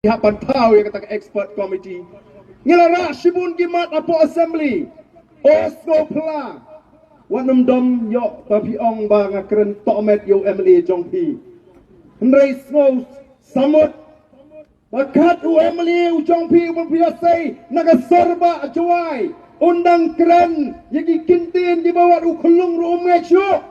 Pihak tahu yang kata expert committee. Ngilara Shibun Gimat Apo Assembly. Osgo Pla. Wanam dom yok tapi ong ba nga keren tomet yo Emily Jongpi. Henry Snow samut. Bakat u Emily u Jongpi membiasai nagasorba ajwai. Undang keren yang kintin di bawah u kelung rumah syuk.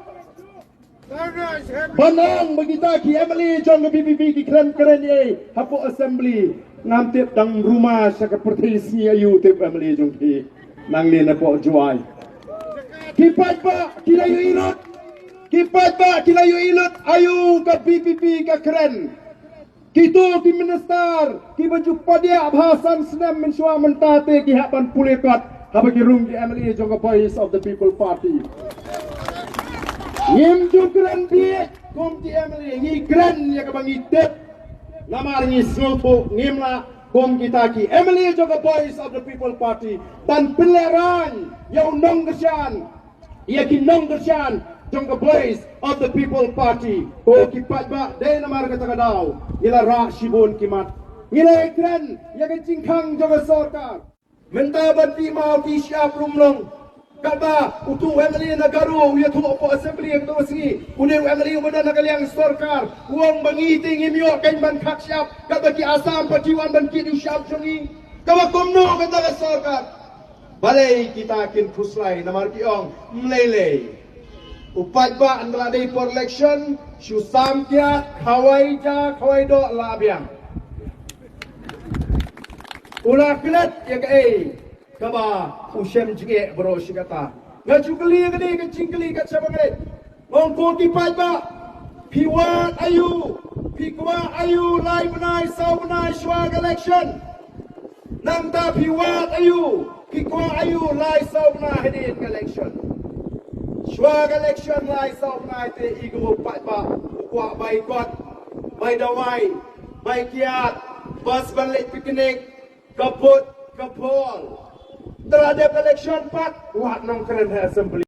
Banang begita ki Emily Jong BBB ki keren-keren ye Apo Assembly ngamtip dang rumah seperti si ayu tip Emily Jong ki nang ni Apo Juai. Kipat ba kilayu ilut. Kipat ba kilayu ilut ayu ka BBB ka keren. Kito ki minister ki baju padia bahasan senam mensua mentate ki hapan pulekat habagi rung ki Emily Jong Voice of the People Party. Ngim jukran biak kom ki Emily ngi keren ya ka bangitep lamar ngi slopo ngimla kom kita ki Emily Jong Voice of the People Party pan peleran ya undang kesyan ya ki nong kesyan Jong Voice of the People Party ko ki patba de namar kata kadau ila ra shibun kimat ngile keren ya ka cingkang Jong Sarkar menta banti mau ki siap rumlong kata utu Emily nagaru ya tu Apo Assembly yang tu sini unih Emily umada nagaliang Sarkar uang bangiting imyo kain ban kak siap kata ki asam pajiwan ban ki du siap jongi kawa komno kata ka Sarkar balai kita kin khuslai namar ki ong mlele upat ba andra day for election shu sam kya khawai do labiang ulah kelat ya ke kaba usem jige bro sikata ngaju kali gede kencing kali kat sabangai mongko ki ba piwat ayu pikwa ayu lai menai sau menai swag election nang ta piwat ayu pikwa ayu lai sau menai hedin election swag election lai sau menai te igu ba kwa bai kot bai dawai bai kiat bas balik piknik kaput kapol terhadap election pak wah nong keren Assembly